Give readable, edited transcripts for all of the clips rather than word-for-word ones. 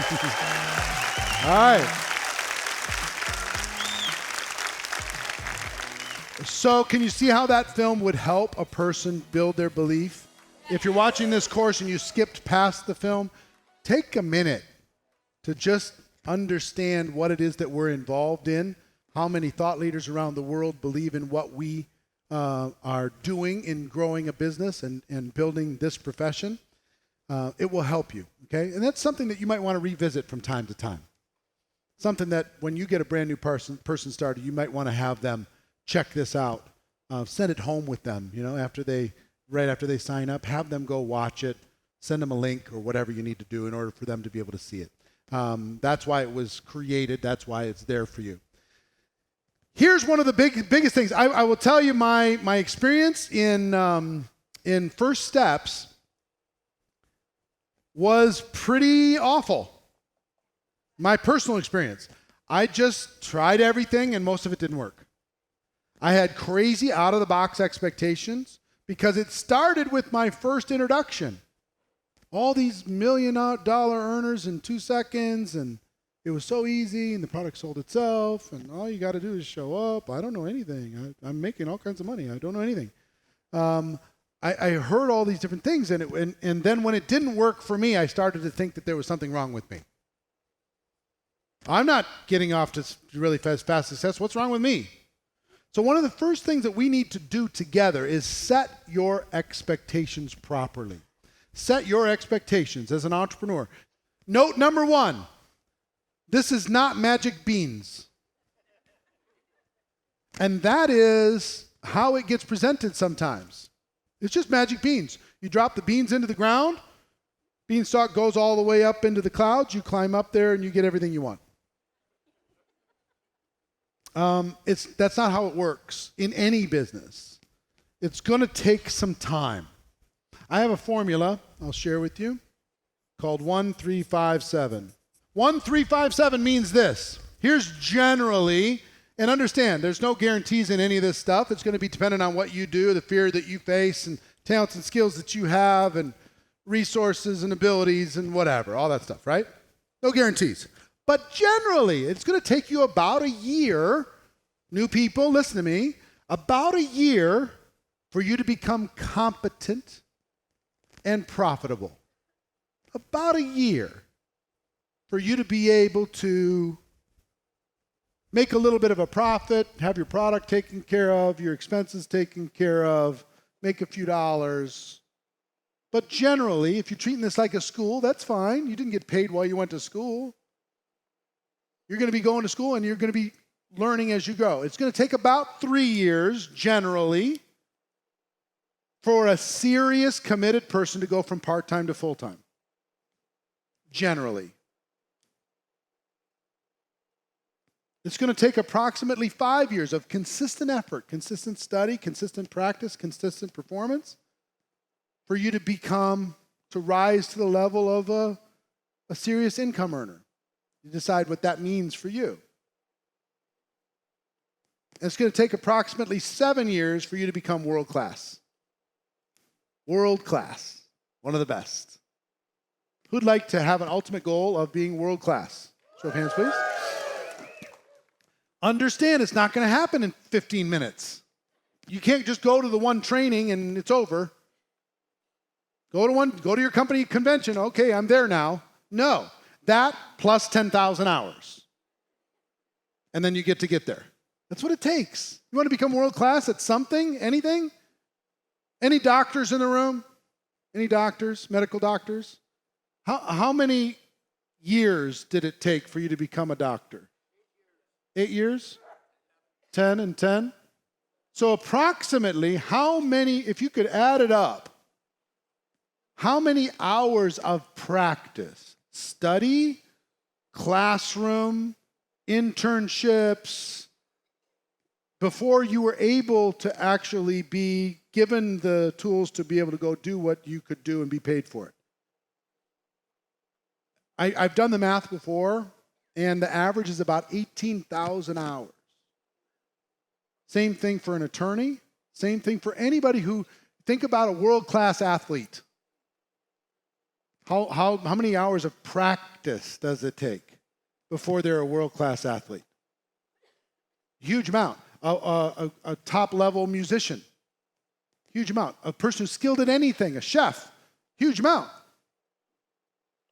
All right. So can you see how that film would help a person build their belief? If you're watching this course and you skipped past the film, take a minute to just understand what it is that we're involved in, how many thought leaders around the world believe in what we are doing in growing a business and building this profession. It will help you, okay? And that's something that you might want to revisit from time to time. Something that when you get a brand new person started, you might want to have them check this out. Send it home with them, right after they sign up, have them go watch it, send them a link or whatever you need to do in order for them to be able to see it. That's why it was created. That's why it's there for you. Here's one of the biggest things. I will tell you my experience in First Steps was pretty awful. My personal experience. I just tried everything and most of it didn't work. I had crazy out-of-the-box expectations because it started with my first introduction. All these $1 million earners in 2 seconds, and it was so easy, and the product sold itself, and all you got to do is show up. I don't know anything. I'm making all kinds of money. I don't know anything. I heard all these different things, and then when it didn't work for me, I started to think that there was something wrong with me. I'm not getting off to really fast success. What's wrong with me? So one of the first things that we need to do together is set your expectations properly. Set your expectations as an entrepreneur. Note number 1, this is not magic beans. And that is how it gets presented sometimes. It's just magic beans. You drop the beans into the ground, beanstalk goes all the way up into the clouds, you climb up there and you get everything you want. That's not how it works in any business. It's going to take some time. I have a formula I'll share with you called 1357. 1357 means this. Here's generally, and understand, there's no guarantees in any of this stuff. It's going to be dependent on what you do, the fear that you face, and talents and skills that you have, and resources and abilities and whatever, all that stuff, right? No guarantees. But generally, it's going to take you about a year, new people, listen to me, about a year for you to become competent and profitable. About a year for you to be able to make a little bit of a profit, have your product taken care of, your expenses taken care of, make a few dollars. But generally, if you're treating this like a school, that's fine. You didn't get paid while you went to school. You're going to be going to school and you're going to be learning as you go. It's going to take about 3 years, generally, for a serious, committed person to go from part-time to full-time. Generally. It's going to take approximately 5 years of consistent effort, consistent study, consistent practice, consistent performance for you to rise to the level of a serious income earner. You decide what that means for you. It's going to take approximately 7 years for you to become world class. World class. One of the best. Who'd like to have an ultimate goal of being world class? Show of hands, please. Understand it's not going to happen in 15 minutes. You can't just go to the one training and it's over. Go to your company convention. Okay, I'm there now. No. That plus 10,000 hours. And then you get there. That's what it takes. You want to become world class at something? Anything? Any doctors in the room? Any doctors? Medical doctors? How many years did it take for you to become a doctor? 8 years? 10 and 10? So approximately how many, if you could add it up, how many hours of practice, study, classroom, internships, before you were able to actually be given the tools to be able to go do what you could do and be paid for it? I've done the math before, and the average is about 18,000 hours. Same thing for an attorney. Same thing for anybody who, think about a world-class athlete. How many hours of practice does it take before they're a world-class athlete? Huge amount. A top-level musician. Huge amount. A person who's skilled at anything, a chef. Huge amount.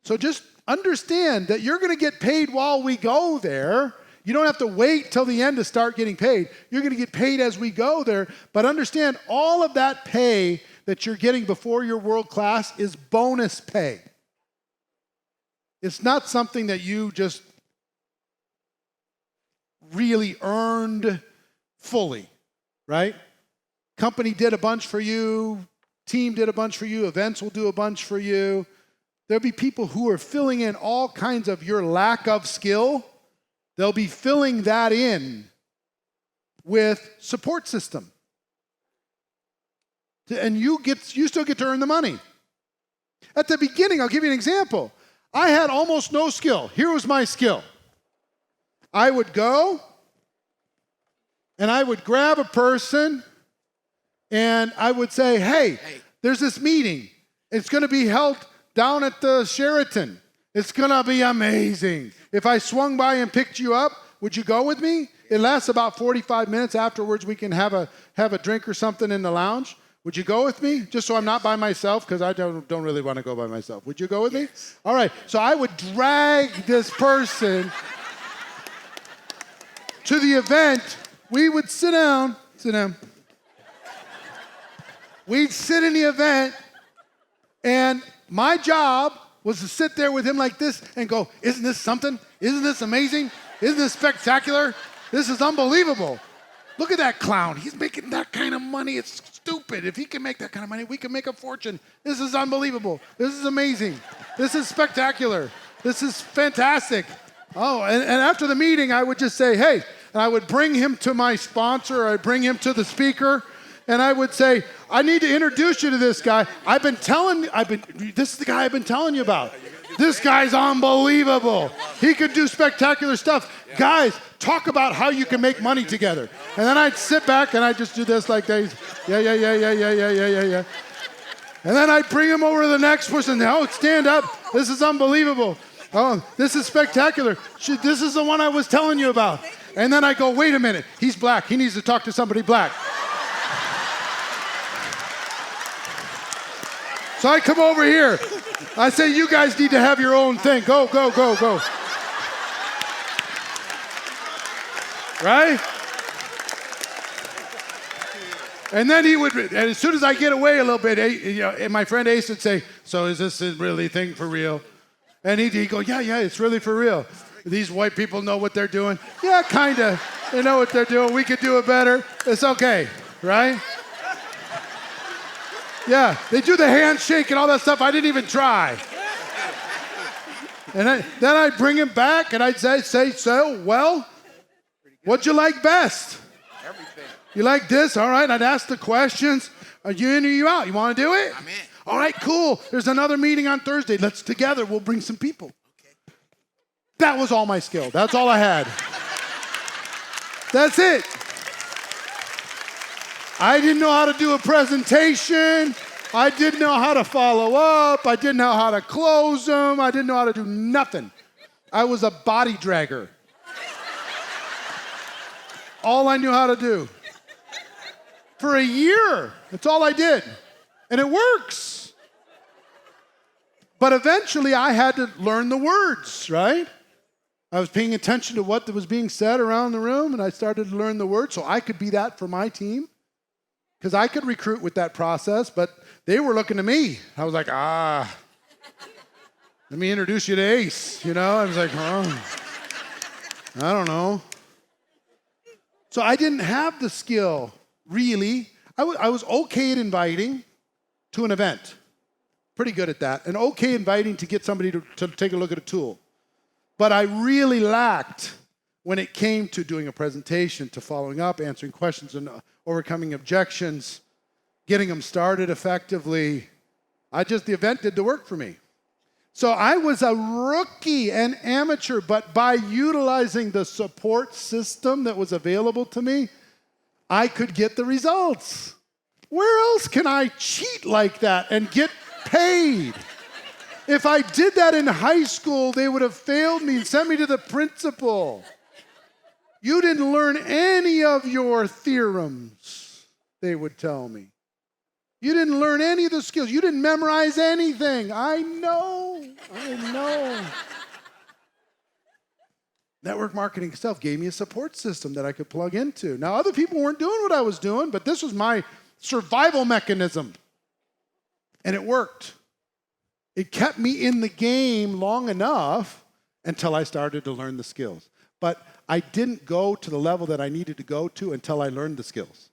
So just understand that you're going to get paid while we go there. You don't have to wait till the end to start getting paid. You're going to get paid as we go there. But understand, all of that pay that you're getting before you're world class is bonus pay. It's not something that you just really earned fully, right? Company did a bunch for you. Team did a bunch for you. Events will do a bunch for you. There'll be people who are filling in all kinds of your lack of skill. They'll be filling that in with support system. And you still get to earn the money. At the beginning, I'll give you an example. I had almost no skill. Here was my skill. I would go and I would grab a person and I would say, hey, there's this meeting. It's going to be held down at the Sheraton. It's going to be amazing. If I swung by and picked you up, would you go with me? It lasts about 45 minutes. Afterwards, we can have a drink or something in the lounge. Would you go with me? Just so I'm not by myself, because I don't really want to go by myself. Would you go with me? All right. So I would drag this person to the event. We would sit down. We'd sit in the event, and my job was to sit there with him like this and go, isn't this something? Isn't this amazing? Isn't this spectacular? This is unbelievable. Look at that clown. He's making that kind of money. It's stupid. If he can make that kind of money, we can make a fortune. This is unbelievable. This is amazing. This is spectacular. This is fantastic. Oh, and after the meeting, I would just say, hey, and I would bring him to my sponsor, or I'd bring him to the speaker, and I would say, I need to introduce you to this guy. This is the guy I've been telling you about. This guy's unbelievable. He could do spectacular stuff. Guys, talk about how you can make money together. And then I'd sit back and I'd just do this like this. Yeah. And then I'd bring him over to the next person. Oh, stand up. This is unbelievable. Oh, this is spectacular. This is the one I was telling you about. And then I go, wait a minute. He's black. He needs to talk to somebody black. So I come over here. I say, you guys need to have your own thing. Go. Right? And then he would, and as soon as I get away a little bit, and my friend Ace would say, so is this a really thing for real? And he'd go, yeah, it's really for real. These white people know what they're doing. Yeah, kind of. They know what they're doing. We could do it better. It's okay, right? Yeah, they do the handshake and all that stuff. I didn't even try. And then I'd bring him back and I'd say, so, well, what'd you like best? Everything. You like this? All right, I'd ask the questions. Are you in or you out? You want to do it? I'm in. All right, cool. There's another meeting on Thursday. We'll bring some people. Okay. That was all my skill. That's all I had. That's it. I didn't know how to do a presentation. I didn't know how to follow up. I didn't know how to close them. I didn't know how to do nothing. I was a body dragger. All I knew how to do. For a year, that's all I did. And it works. But eventually I had to learn the words, right? I was paying attention to what was being said around the room, and I started to learn the words so I could be that for my team. Because I could recruit with that process, but they were looking to me. I was like, let me introduce you to Ace. I was like, I don't know. So I didn't have the skill, really. I was okay at inviting to an event. Pretty good at that. And okay inviting to get somebody to take a look at a tool. But I really lacked when it came to doing a presentation, to following up, answering questions, and overcoming objections, getting them started effectively. The event did the work for me. So I was a rookie and amateur, but by utilizing the support system that was available to me, I could get the results. Where else can I cheat like that and get paid? If I did that in high school, they would have failed me and sent me to the principal. You didn't learn any of your theorems, they would tell me. You didn't learn any of the skills. You didn't memorize anything. I know. Network marketing itself gave me a support system that I could plug into. Now, other people weren't doing what I was doing, but this was my survival mechanism. And it worked. It kept me in the game long enough until I started to learn the skills. But I didn't go to the level that I needed to go to until I learned the skills.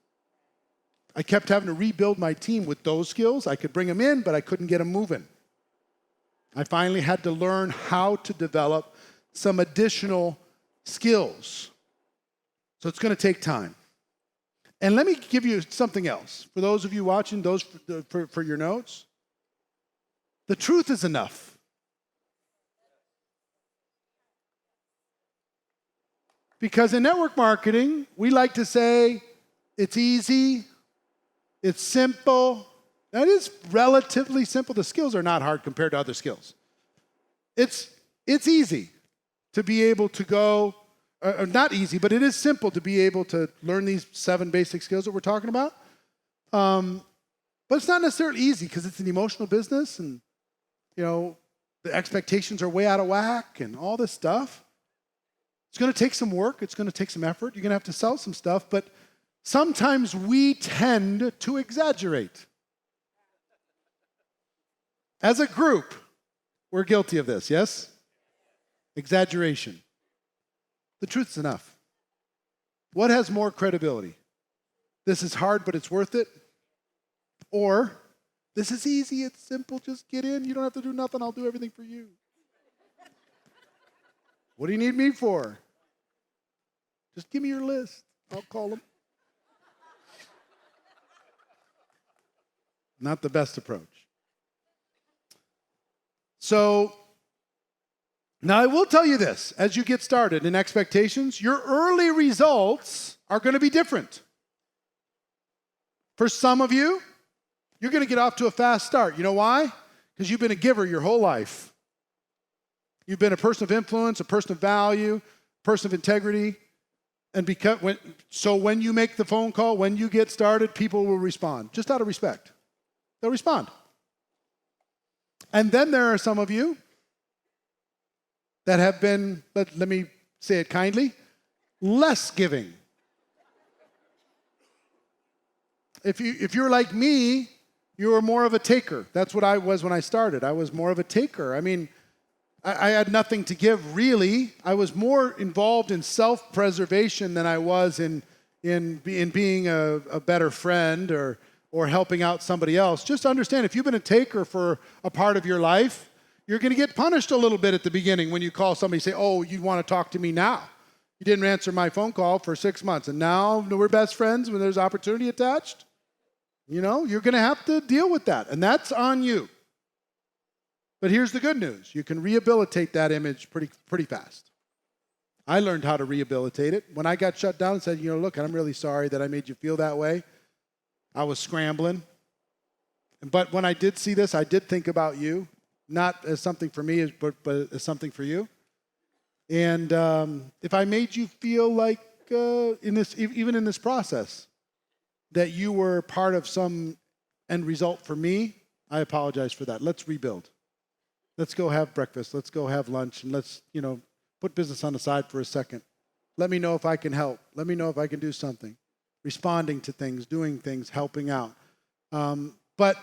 I kept having to rebuild my team with those skills. I could bring them in, but I couldn't get them moving. I finally had to learn how to develop some additional skills. So it's going to take time. And let me give you something else. For those of you watching, those for your notes, the truth is enough. Because in network marketing, we like to say it's easy, it's simple. That is relatively simple. The skills are not hard compared to other skills. It's easy to be able to go, or not easy, but it is simple to be able to learn these 7 basic skills that we're talking about. But it's not necessarily easy because it's an emotional business and, the expectations are way out of whack and all this stuff. It's going to take some work. It's going to take some effort. You're going to have to sell some stuff, but sometimes we tend to exaggerate. As a group, we're guilty of this, yes? Exaggeration. The truth's enough. What has more credibility? This is hard, but it's worth it? Or, this is easy, it's simple, just get in, you don't have to do nothing, I'll do everything for you. What do you need me for? Just give me your list, I'll call them. Not the best approach. So, now I will tell you this, as you get started in expectations, your early results are going to be different. For some of you, you're going to get off to a fast start. You know why? Because you've been a giver your whole life. You've been a person of influence, a person of value, a person of integrity. And when you make the phone call, when you get started, people will respond, just out of respect. They'll respond. And then there are some of you that have been, let me say it kindly, less giving. If you're like me, you were more of a taker. That's what I was when I started. I was more of a taker. I mean, I had nothing to give, really. I was more involved in self-preservation than I was in being a better friend or helping out somebody else. Just understand, if you've been a taker for a part of your life, you're going to get punished a little bit at the beginning when you call somebody and say, oh, you want to talk to me now. You didn't answer my phone call for 6 months, and now we're best friends when there's opportunity attached. You're going to have to deal with that, and that's on you. But here's the good news. You can rehabilitate that image pretty fast. I learned how to rehabilitate it. When I got shut down and said, look, I'm really sorry that I made you feel that way. I was scrambling. But when I did see this, I did think about you, not as something for me, but as something for you. And if I made you feel like even in this process, that you were part of some end result for me, I apologize for that. Let's rebuild. Let's go have breakfast. Let's go have lunch. And let's, put business on the side for a second. Let me know if I can help. Let me know if I can do something. Responding to things, doing things, helping out. But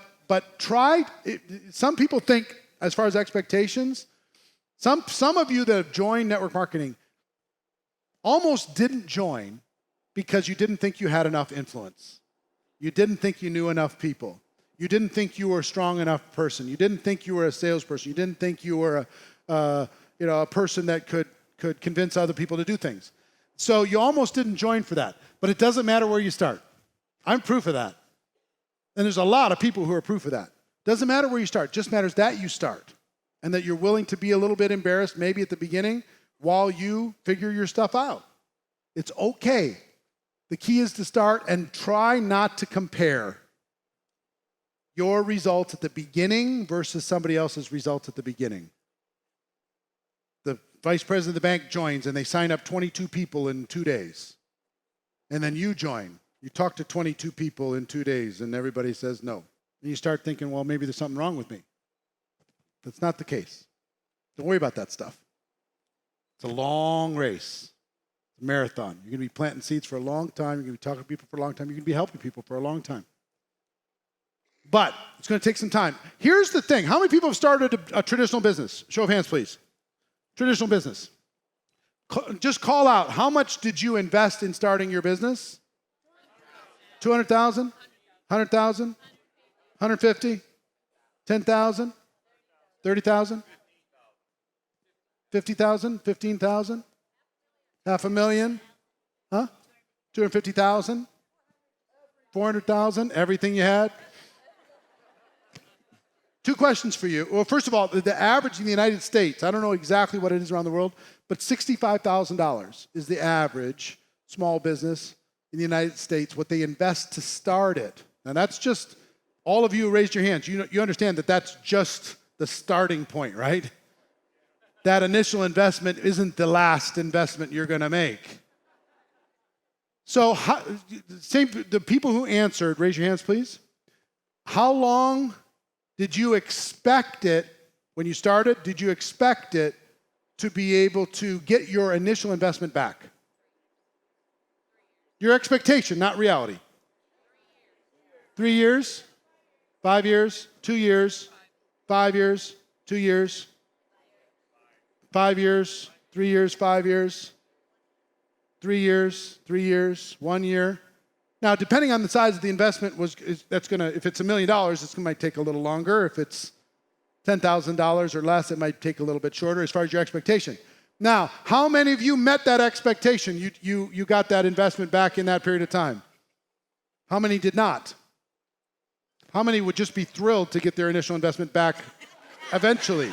some people think, as far as expectations, some of you that have joined network marketing almost didn't join because you didn't think you had enough influence. You didn't think you knew enough people. You didn't think you were a strong enough person. You didn't think you were a salesperson. You didn't think you were a person that could convince other people to do things. So you almost didn't join for that. But it doesn't matter where you start. I'm proof of that. And there's a lot of people who are proof of that. Doesn't matter where you start. Just matters that you start. And that you're willing to be a little bit embarrassed maybe at the beginning while you figure your stuff out. It's okay. The key is to start and try not to compare. your results at the beginning versus somebody else's results at the beginning. The vice president of the bank joins and they sign up 22 people in 2 days. And then you join. You talk to 22 people in 2 days and everybody says no. And you start thinking, well, maybe there's something wrong with me. That's not the case. Don't worry about that stuff. It's a long race. It's a marathon. You're going to be planting seeds for a long time. You're going to be talking to people for a long time. You're going to be helping people for a long time. But it's going to take some time. Here's the thing. How many people have started a traditional business? Show of hands, please. Traditional business. Just call out. How much did you invest in starting your business? 200,000? 100,000? 150? 10,000? 30,000? 50,000? 15,000? $500,000? Huh? 250,000? 400,000? Everything you had? Two questions for you. Well, first of all, the average in the United States, I don't know exactly what it is around the world, but $65,000 is the average small business in the United States, what they invest to start it. Now that's just, all of you who raised your hands, you understand that that's just the starting point, right? That initial investment isn't the last investment you're going to make. So the people who answered, raise your hands please. How long did you expect it, when you started, did you expect it to be able to get your initial investment back? Your expectation, not reality. 3 years? 5 years? 2 years? 5 years? 2 years? 5 years? 3 years? 5 years? 3 years? 3 years? 1 year? Now, depending on the size of the investment, if it's $1 million, it might take a little longer. If it's $10,000 or less, it might take a little bit shorter as far as your expectation. Now, how many of you met that expectation? You got that investment back in that period of time? How many did not? How many would just be thrilled to get their initial investment back eventually?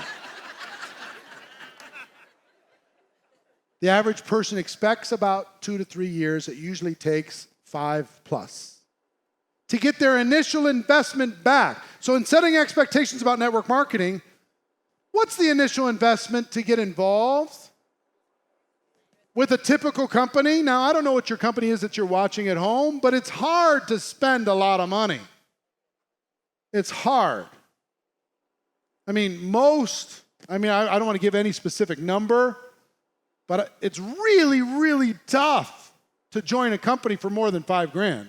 The average person expects about 2 to 3 years. It usually takes 5+ to get their initial investment back. So in setting expectations about network marketing, what's the initial investment to get involved with a typical company? Now, I don't know what your company is that you're watching at home, but it's hard to spend a lot of money. It's hard. I don't want to give any specific number, but it's really, really tough to join a company for more than $5,000.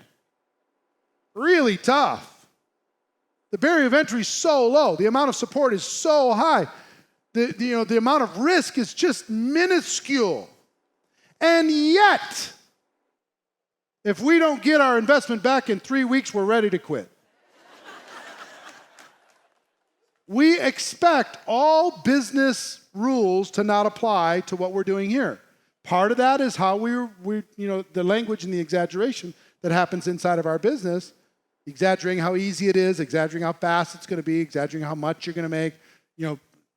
Really tough. The barrier of entry is so low. The amount of support is so high. The amount of risk is just minuscule. And yet, if we don't get our investment back in 3 weeks, we're ready to quit. We expect all business rules to not apply to what we're doing here. Part of that is how the language and the exaggeration that happens inside of our business, exaggerating how easy it is, exaggerating how fast it's going to be, exaggerating how much you're going to make,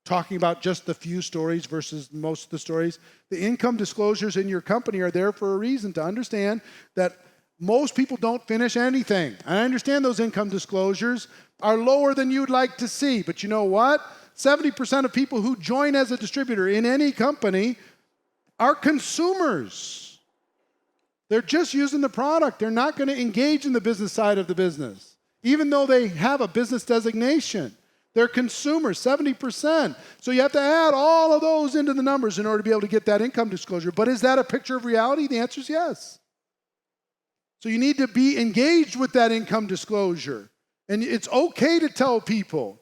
talking about just the few stories versus most of the stories. The income disclosures in your company are there for a reason, to understand that most people don't finish anything. And I understand those income disclosures are lower than you'd like to see, but you know what? 70% of people who join as a distributor in any company are consumers. They're just using the product. They're not going to engage in the business side of the business, even though they have a business designation. They're consumers, 70%. So you have to add all of those into the numbers in order to be able to get that income disclosure. But is that a picture of reality? The answer is yes. So you need to be engaged with that income disclosure. And it's okay to tell people,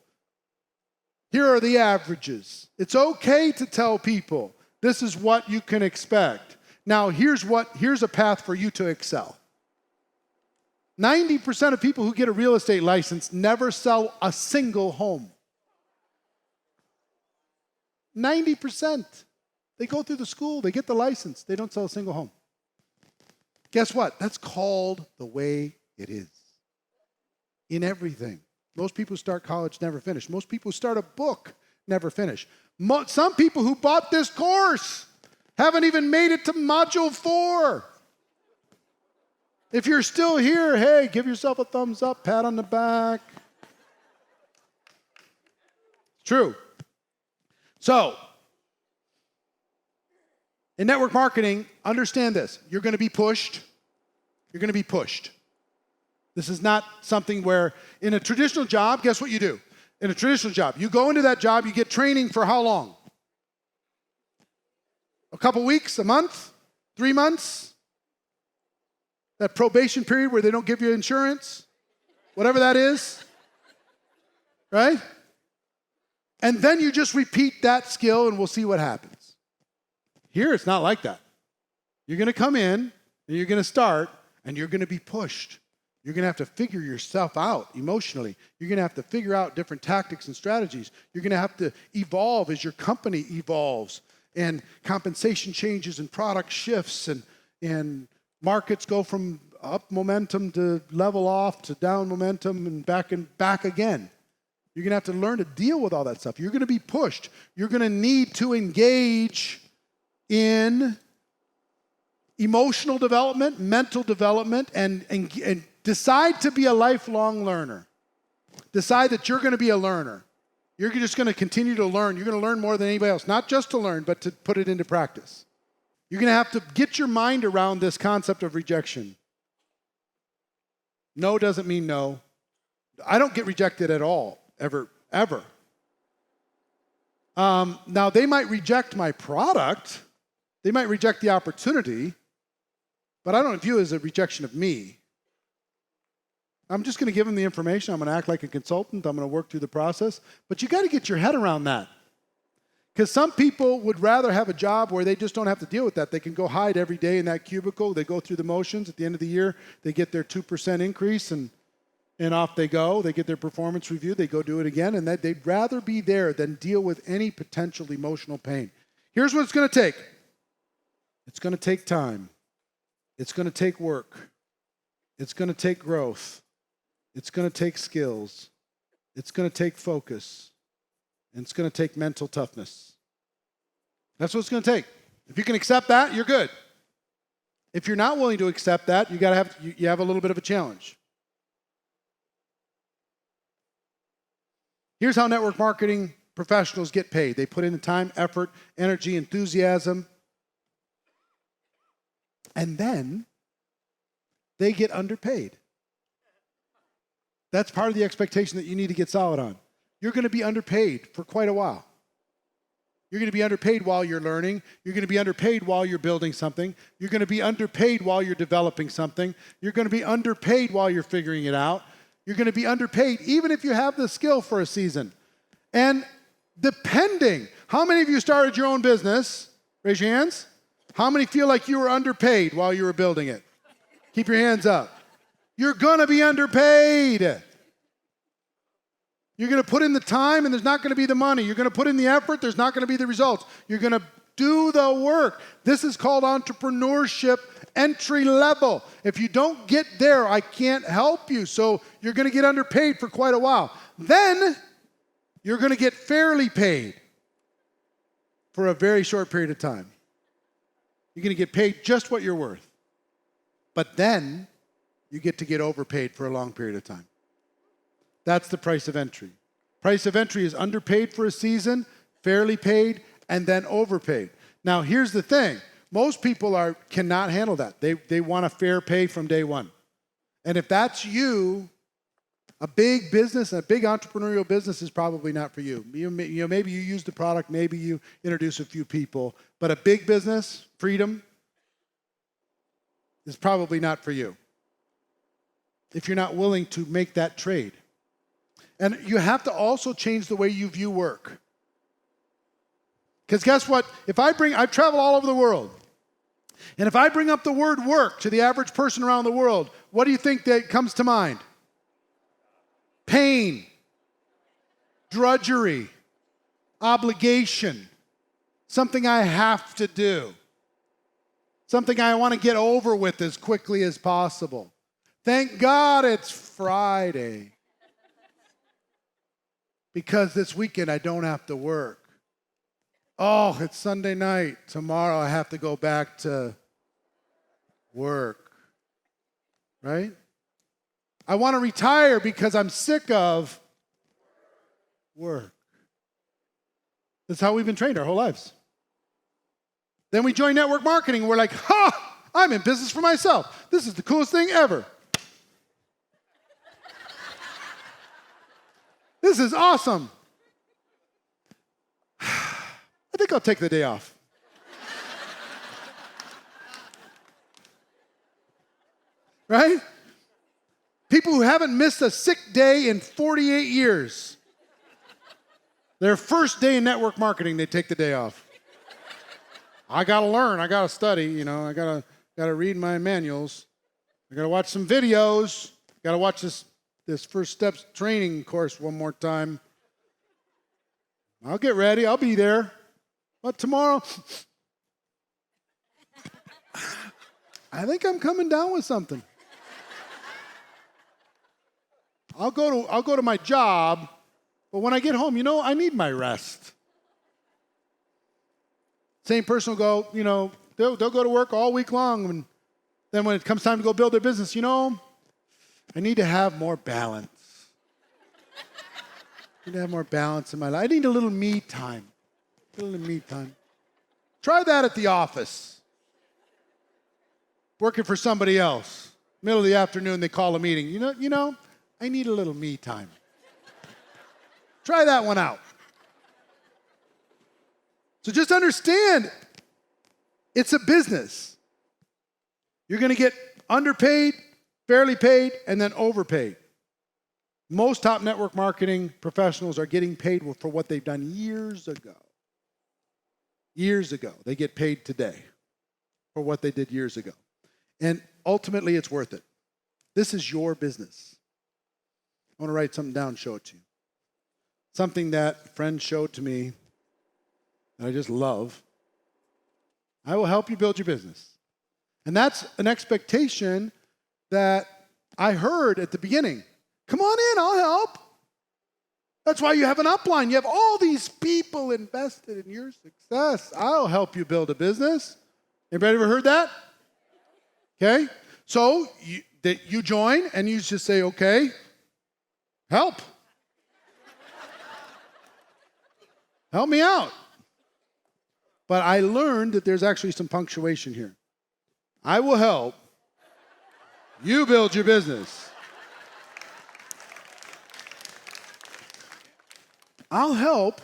here are the averages. It's okay to tell people, this is what you can expect. Now, here's a path for you to excel. 90% of people who get a real estate license never sell a single home. 90%. They go through the school, they get the license, they don't sell a single home. Guess what? That's called the way it is. In everything. Most people who start college never finish. Most people who start a book never finish. Some people who bought this course haven't even made it to module 4. If you're still here, hey, give yourself a thumbs up, pat on the back. True. So, in network marketing, understand this. You're going to be pushed. You're going to be pushed. This is not something where, in a traditional job, guess what you do? In a traditional job, you go into that job, you get training for how long? A couple weeks, a month, 3 months? That probation period where they don't give you insurance? Whatever that is. Right? And then you just repeat that skill and we'll see what happens. Here, it's not like that. You're going to come in and you're going to start and you're going to be pushed. You're going to have to figure yourself out emotionally. You're going to have to figure out different tactics and strategies. You're going to have to evolve as your company evolves and compensation changes and product shifts and markets go from up momentum to level off to down momentum and back again. You're going to have to learn to deal with all that stuff. You're going to be pushed. You're going to need to engage in emotional development, mental development, and decide to be a lifelong learner. Decide that you're going to be a learner. You're just going to continue to learn. You're going to learn more than anybody else, not just to learn, but to put it into practice. You're going to have to get your mind around this concept of rejection. No doesn't mean no. I don't get rejected at all, ever. Now, they might reject my product. They might reject the opportunity, but I don't view it as a rejection of me. I'm just going to give them the information. I'm going to act like a consultant. I'm going to work through the process. But you got to get your head around that. Because some people would rather have a job where they just don't have to deal with that. They can go hide every day in that cubicle. They go through the motions. At the end of the year, they get their 2% increase and off they go. They get their performance review. They go do it again. And they'd rather be there than deal with any potential emotional pain. Here's what it's going to take. It's going to take time. It's going to take work. It's going to take growth. It's going to take skills. It's going to take focus. And it's going to take mental toughness. That's what it's going to take. If you can accept that, you're good. If you're not willing to accept that, you have a little bit of a challenge. Here's how network marketing professionals get paid. They put in the time, effort, energy, enthusiasm, and then they get underpaid. That's part of the expectation that you need to get solid on. You're going to be underpaid for quite a while. You're going to be underpaid while you're learning. You're going to be underpaid while you're building something. You're going to be underpaid while you're developing something. You're going to be underpaid while you're figuring it out. You're going to be underpaid even if you have the skill for a season. And depending, how many of you started your own business? Raise your hands. How many feel like you were underpaid while you were building it? Keep your hands up. You're going to be underpaid. You're going to put in the time and there's not going to be the money. You're going to put in the effort, there's not going to be the results. You're going to do the work. This is called entrepreneurship entry level. If you don't get there, I can't help you. So you're going to get underpaid for quite a while. Then you're going to get fairly paid for a very short period of time. You're going to get paid just what you're worth. But then you get to get overpaid for a long period of time. That's the price of entry. Price of entry is underpaid for a season, fairly paid, and then overpaid. Now, here's the thing. Most people cannot handle that. They want a fair pay from day one. And if that's you, a big business, a big entrepreneurial business is probably not for you. Maybe you use the product, maybe you introduce a few people, but a big business, freedom, is probably not for you if you're not willing to make that trade. And you have to also change the way you view work. Because guess what? I've traveled all over the world. And if I bring up the word work to the average person around the world, what do you think that comes to mind? Pain, drudgery, obligation, something I have to do, something I want to get over with as quickly as possible. Thank God it's Friday, because this weekend I don't have to work. Oh, it's Sunday night. Tomorrow I have to go back to work, right? I want to retire because I'm sick of work. That's how we've been trained our whole lives. Then we join network marketing and we're like, I'm in business for myself. This is the coolest thing ever. This is awesome. I think I'll take the day off. Right? People who haven't missed a sick day in 48 years. Their first day in network marketing, they take the day off. I got to learn. I got to study. I got to read my manuals. I got to watch some videos. Got to watch this First Steps training course one more time. I'll get ready. I'll be there. But tomorrow, I think I'm coming down with something. I'll go to my job, but when I get home, I need my rest. Same person will go, they'll go to work all week long, and then when it comes time to go build their business, I need to have more balance. I need to have more balance in my life. I need a little me time. A little me time. Try that at the office. Working for somebody else. Middle of the afternoon, they call a meeting. I need a little me time. Try that one out. So just understand, it's a business. You're going to get underpaid, fairly paid, and then overpaid. Most top network marketing professionals are getting paid for what they've done years ago. Years ago. They get paid today for what they did years ago. And ultimately, it's worth it. This is your business. I want to write something down and show it to you. Something that a friend showed to me that I just love. I will help you build your business. And that's an expectation that I heard at the beginning. Come on in, I'll help. That's why you have an upline. You have all these people invested in your success. I'll help you build a business. Anybody ever heard that? Okay. So you join and you just say, okay, help. Help me out. But I learned that there's actually some punctuation here. I will help you build your business. I'll help,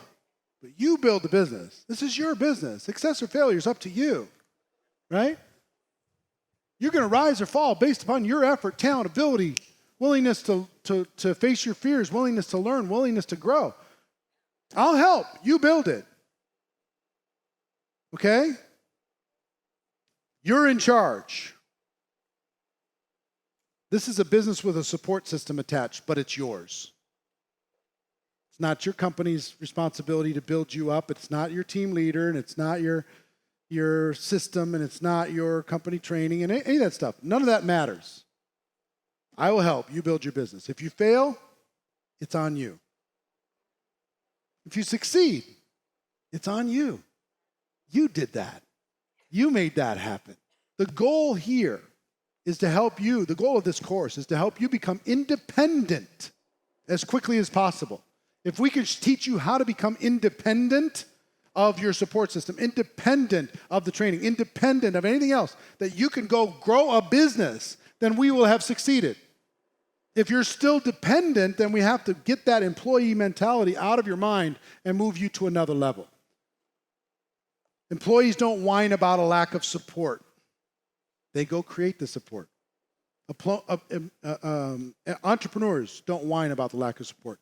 but you build the business. This is your business. Success or failure is up to you, right? You're going to rise or fall based upon your effort, talent, ability, willingness to face your fears, willingness to learn, willingness to grow. I'll help. You build it. Okay? You're in charge. This is a business with a support system attached, but it's yours. It's not your company's responsibility to build you up. It's not your team leader, and it's not your system, and it's not your company training, and any of that stuff. None of that matters. I will help you build your business. If you fail, it's on you. If you succeed, it's on you. You did that. You made that happen. The goal here is to help you, the goal of this course is to help you become independent as quickly as possible. If we could teach you how to become independent of your support system, independent of the training, independent of anything else, that you can go grow a business, then we will have succeeded. If you're still dependent, then we have to get that employee mentality out of your mind and move you to another level. Employees don't whine about a lack of support. They go create the support. Entrepreneurs don't whine about the lack of support.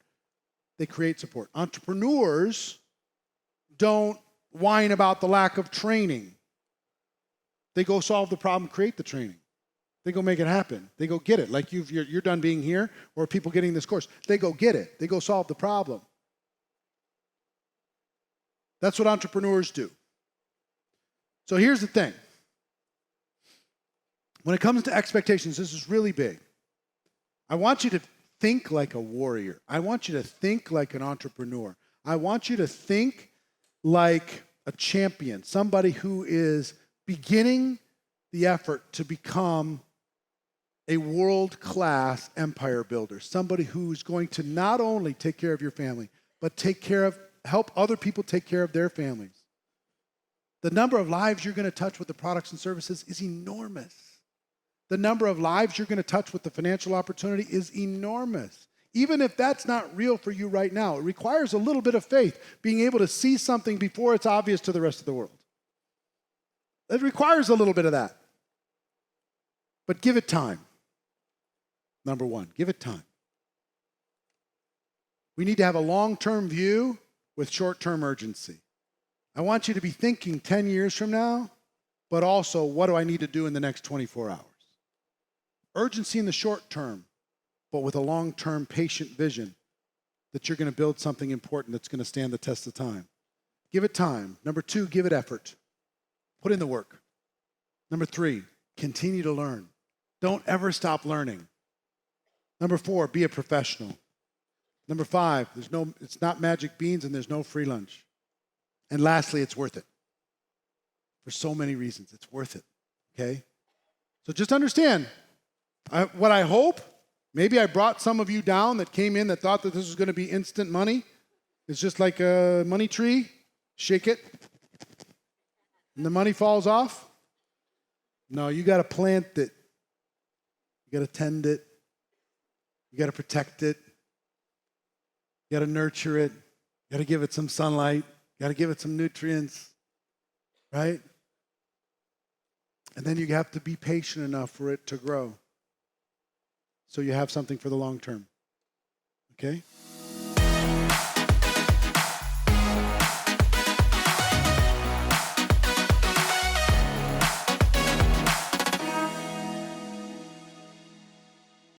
They create support. Entrepreneurs don't whine about the lack of training. They go solve the problem, create the training. They go make it happen. They go get it. Like you're done being here, or people getting this course. They go get it. They go solve the problem. That's what entrepreneurs do. So here's the thing. When it comes to expectations, this is really big. I want you to think like a warrior. I want you to think like an entrepreneur. I want you to think like a champion, somebody who is beginning the effort to become a world-class empire builder, somebody who's going to not only take care of your family, but take care of help other people take care of their families. The number of lives you're going to touch with the products and services is enormous. The number of lives you're going to touch with the financial opportunity is enormous. Even if that's not real for you right now, it requires a little bit of faith, being able to see something before it's obvious to the rest of the world. It requires a little bit of that. But give it time. Number one, give it time. We need to have a long-term view with short-term urgency. I want you to be thinking 10 years from now, but also, what do I need to do in the next 24 hours? Urgency in the short term, but with a long-term patient vision that you're going to build something important that's going to stand the test of time. Give it time. Number two, give it effort. Put in the work. Number three, continue to learn. Don't ever stop learning. Number four, be a professional. Number five, it's not magic beans and there's no free lunch. And lastly, it's worth it. For so many reasons, it's worth it, okay? So just understand, what I hope, maybe I brought some of you down that came in that thought that this was going to be instant money. It's just like a money tree. Shake it, and the money falls off. No, you got to plant it. You got to tend it. You got to protect it. You got to nurture it. You got to give it some sunlight. You got to give it some nutrients, right? And then you have to be patient enough for it to grow, so you have something for the long term, okay?